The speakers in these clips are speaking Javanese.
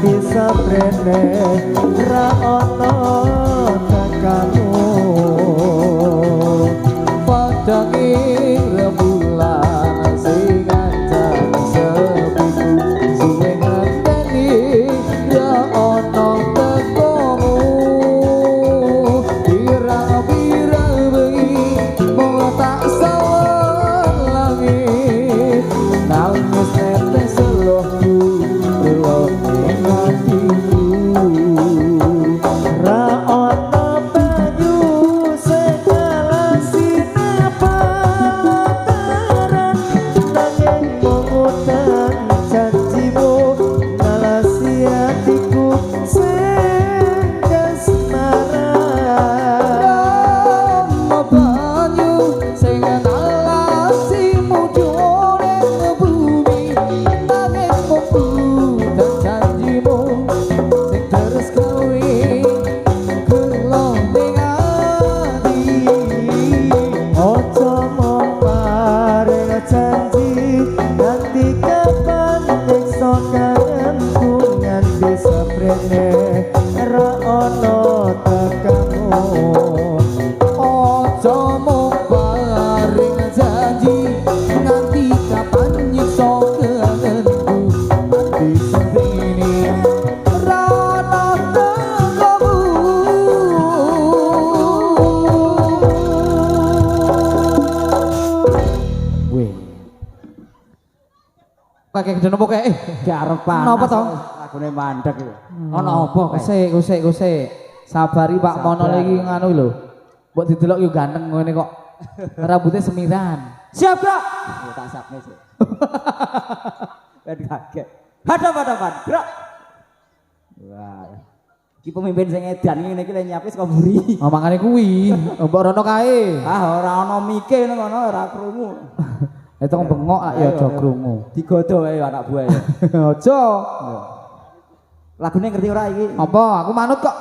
Bisa brene ra ono tekamu padangi rembulan sing ancam sepiku suwe ngenteni ra ono tekamu pira-pira bengi mau tak sawan langit nangis netes selohku Kakek gede nopo kae? Garep panas. Napa to? Lagune mandek iki. Ono apa kae? Kusik. Sabari Pak Mono iki nganu lho. Mbok didelok yo ganteng ngene kok. Rambutnya semiran. Siap, Bro? Ya tak sapne sih. Ben kaget. Hadap-hadapan, Bro. Wah. Iki pemimpin sing edan ngene iki lek nyiapis kok mburi. Oh, mangane kuwi. Mbok rono kae. Ah, ora ono mike ngono ora krungu. Itu bengok ya aja krungu. Digodo wae anak buah ya. Aja. Lagune ngerti ora iki? Apa? Aku manut kok.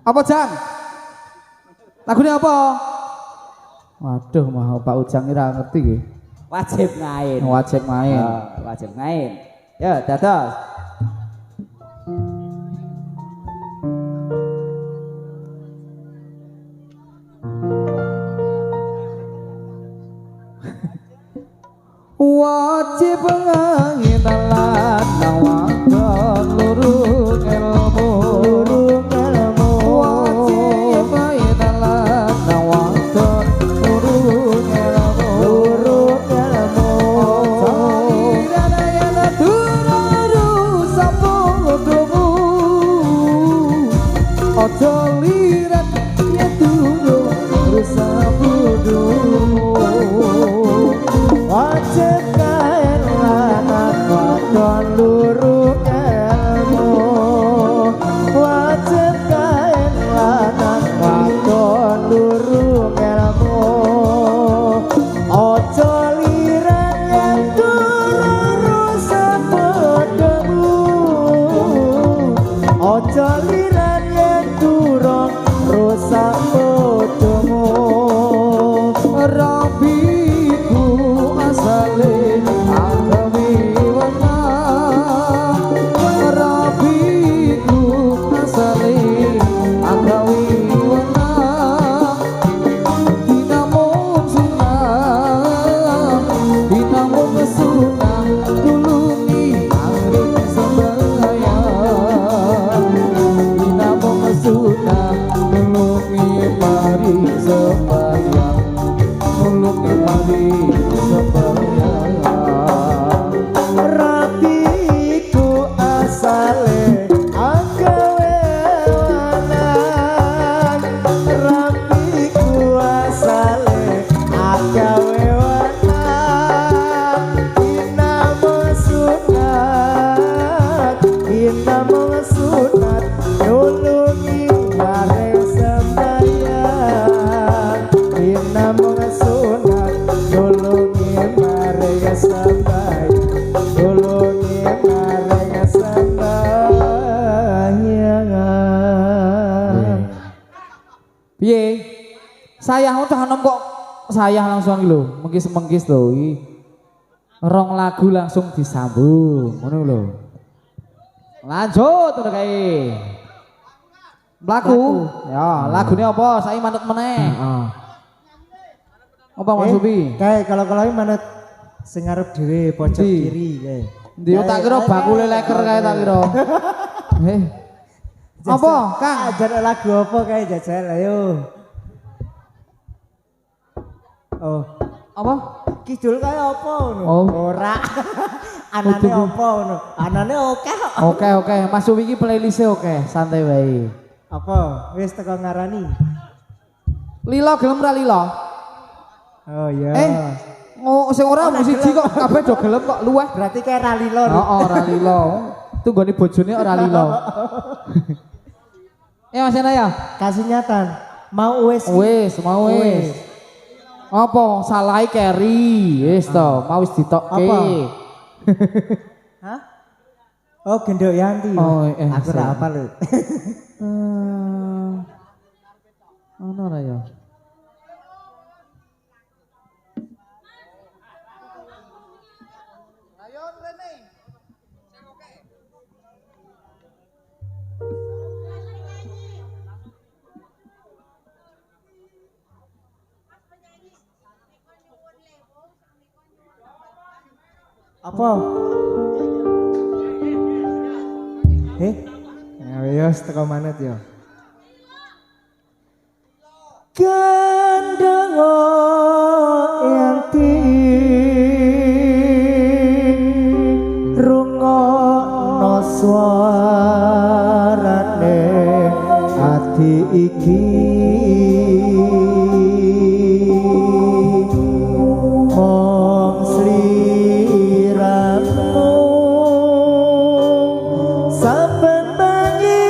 Apa Jang? Lagune apa? Waduh, mah Pak Ujang ora ngerti iki. Wajib main. Wajib main. Wajib main. Ya, dados. Wajib ngangin lan nawakon lurung ilmu wajib ngangin lan nawakon lurung ilmu dana yana turu sapodomu ojo lirat ya turu sapodomu wajib kain lanang wadon lurung ilmu wajib kain lanang wadon lurung ilmu ojo liran yang turu sapodomu ojo liran yang turu sapodomu sunat tulungi mareng sampai tulungi mareng sembahyang. Piye? Sayang udah nom kok sayang langsung lho, mengkis-mengkis lho iki. Rong lagu langsung disambung, ngono lho. Lanjut udah kae. Lagu. Ya, lagune apa? Saiki manut meneh. Heeh. Apa Mas Subi? Kayak kalau ini manut sing ngarep dhewe pojok kiri kae. Ndi tak kira bakule leker kae tak kira. Apa, Kang? Ajar lagu apa kae jajal ayo. Oh, Apa? kidul kae apa ngono? Oh. Ora. Anane apa ngono? Anane oke kok. Oke, Mas Subi iki playlist-e oke, santai wae. Apa? Wis teko ngarani. Lilo gelem ra lilo? Oh iya. Sing ora musisi kok kabeh do gelem kok luweh. Berarti kayak ralilo. Heeh, ora lilo. Tunggone bojone ora lilo. Mas Ena ya? Kasih nyatan. Mau wis. Mau wis. Apa salahe carry? Wis to, mau wis ditokke. Apa? Hah? Oh, Gendok Yanti. Oh, aku ora hafal lho. Ono ora ya? Apa? Ya wis teko manut ya. Gendong Yanti rungokno swarane ati iki mong sliramu saben bengi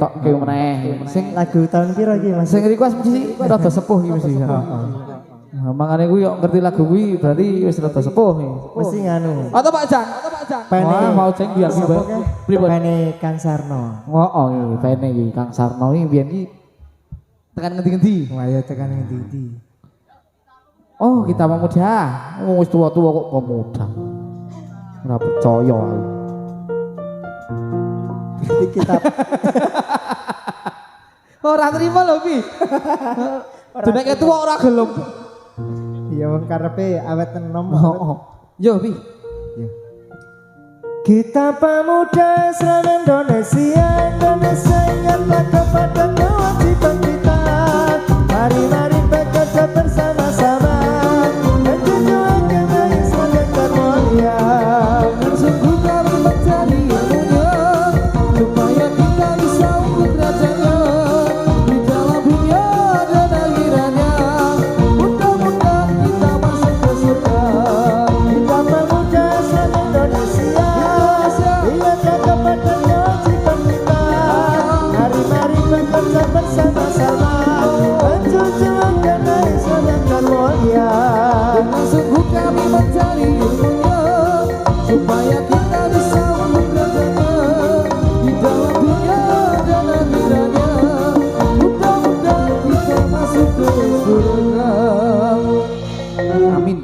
diketokke meneh. Sing Lagu tahun piro iki Mas? sing request mesti rada sepuh iki mesti. Nah, mangane kuwi yo ngerti lagu kuwi berarti wis rada sepuh iki. Mesti nganu. Atau Pak Jan? Wah, mau ceng biar Siapa biar. ke? Pripun? Pene Kang Sarno. Oh, iki pene iki Kang Sarno iki biyen iki tekan ngendi-ngendi. Wah ya tekan ngendi. Oh, kita pemuda. Oh, wis tua-tua kok pemuda. Ora percaya aku. Berarti kita Ora terima lho, Pi. Denek tuwa ora gelem. ya wong karepe awet enom. Oh. Yo, Pi. Kita pemuda seluruh Indonesia ingatlah kepada kewajiban kita. Mari bekerja bersama-sama menjunjung agama Islam yang termulia. Sungguh kami mencari ilmunya supaya kita bisa unggul derajatnya di dalam dunia dan akhiratnya. Mudah-mudahan kita masuk ke surga. Kita pemuda seluruh Indonesia ingatlah kepada kewajiban kita. Mari bekerja bersama-sama menjunjung agama Islam yang termulia. Dengan sungguh kami mencari ilmunya supaya kita bisa unggul derajatnya di dalam dunia dan akhiratnya. Mudah-mudahan kita masuk ke surga. Amin.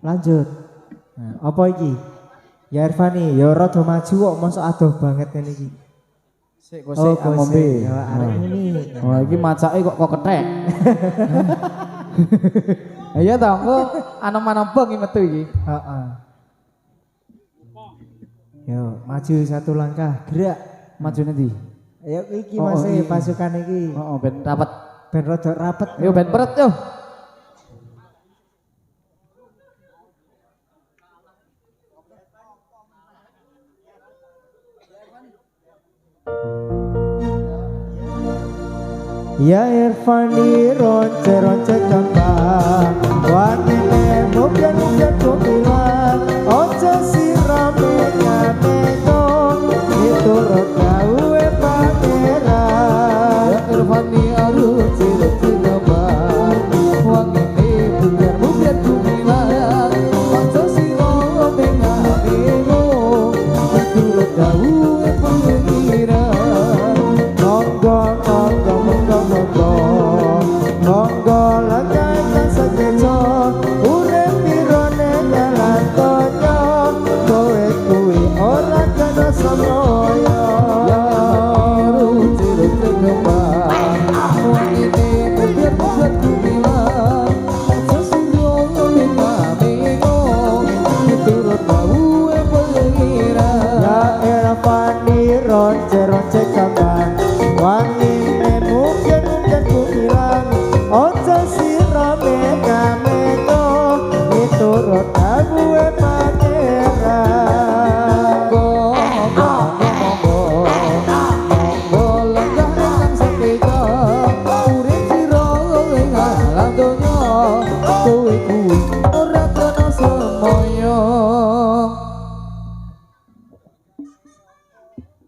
Lanjut. Nah, apa iki? Ya Irfani, ya rada maju kok mosok adoh banget ngene iki. Sik Oh, ngombe. Ya arek ini. Wah, iki macake kok kethek. Iya toh, kok anem-anem bengi metu iki. Heeh. Yo, maju satu langkah, gerak. Maju nanti. Ayo iki Oh, Mas iya. pasukan iki. Oh, ben rapat. Ben rada rapet. Yo ben peret yo. Ya Irfani ronce kembang wanine mungkin kumilan ojo sirame nyameno miturut gawe pangeran. Ya Irfani arus cilik kembang wangine bukan kumilan ojo sira mengameno miturut gawe pangeran. Monggo langkah sakeco urip pirone dalan donya kowe kuwi ora kena samaya. Ya arus cilik kembang wangine bukan kumilan ojo sira mengameno miturut gawe pangeran. Ya Irfani ronce kembang wangine mungkin kumilan ojo sirame kameno miturut gawe pangeran.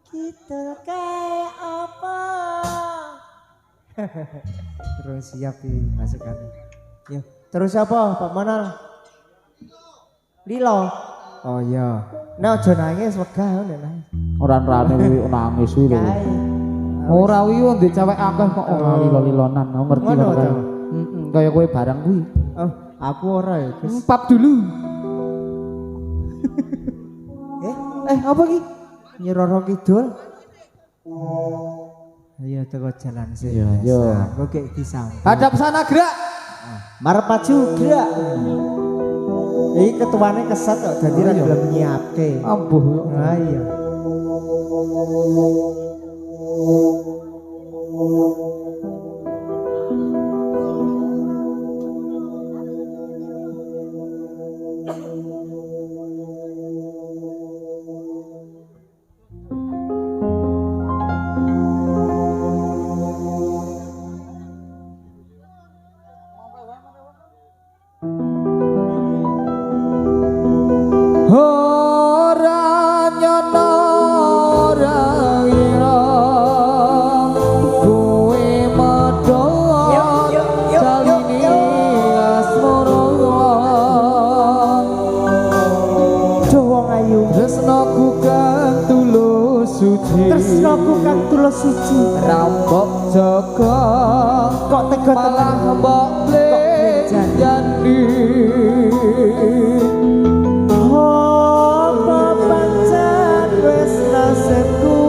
Kita kayak apa? Terus siap di masukan. Yo, terus apa Pak Manal? Lilo. Oh iya. Nah, aja nangis wegah nek nangis. Ora rane kuwi nangis kuwi lho. Kae. Ora kuwi wong ndek cewek akeh kok ora lilo-lilonan, ngerti Ngono kok. to? Kaya kowe barang kuwi. Oh, aku ora ya, Gus. Pap dulu. Apa ki? Nyi Roro Kidul. Ayo teko jalan sih. Iya, yo. Aku kayak disambut. Hadap sana gerak. Marep maju gerak. Iki ketuane kesat kok dadi ra gelem nyiapke. Ambuh. Ah iya. ora nyono ora ira kowe medho salini asmara Wong ayu tresnaku kang tulus suci tresnaku kang tulus suci rambok jaga kok tega malah mbok janji apa pancen wis nasibku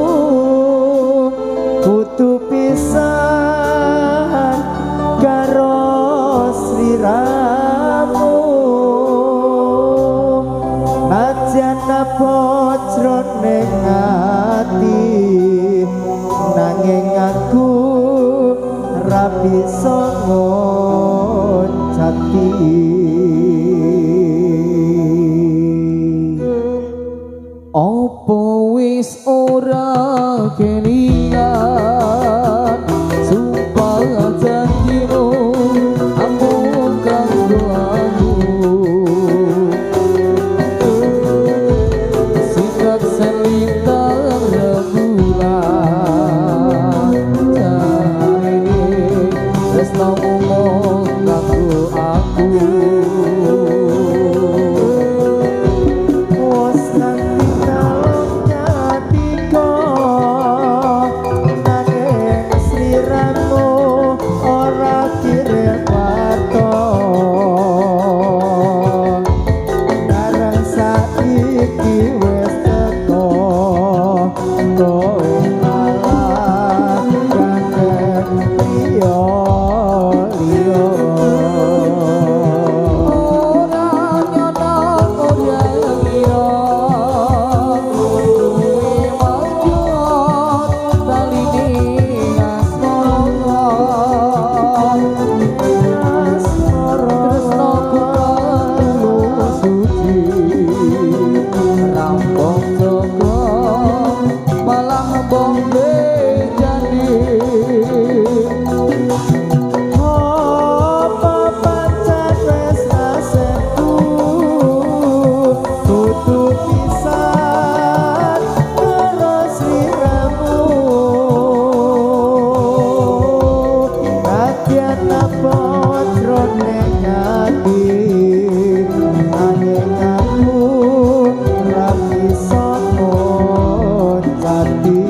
kudu pisan karo sliramu najan apa jroning ati nanging aku ra bisa ngoncati opo wis ora kelingan sumpah janjimu ampun kanggo aku sikap selintang rembulan jarine tresnamu kanggo aku wis nganti kalong nyatiko nanging sliramu ora kirim waton narang saiki wis teko kowe malah gandeng liya ora nyono ora ira kowe manjot salini asmara tresnaku tulus suci rampung jaga malah bombe janji apa pancen wis nasibku kudu pisan karo sliramu nadyan apa jroning ati nanging aku ra bisa ngoncati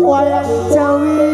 wayang Jawi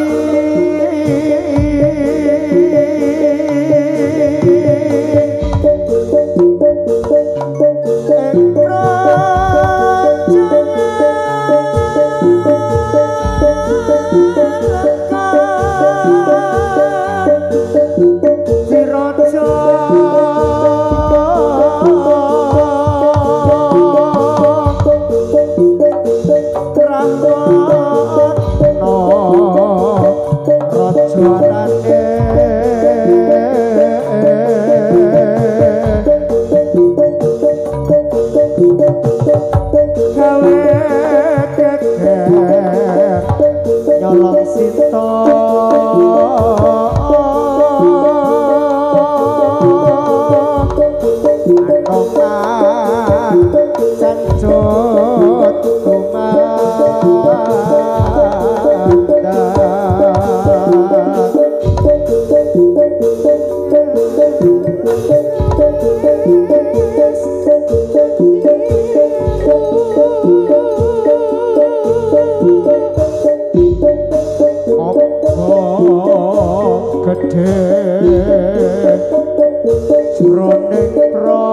nyolong sito anongan cancut gede jroning praja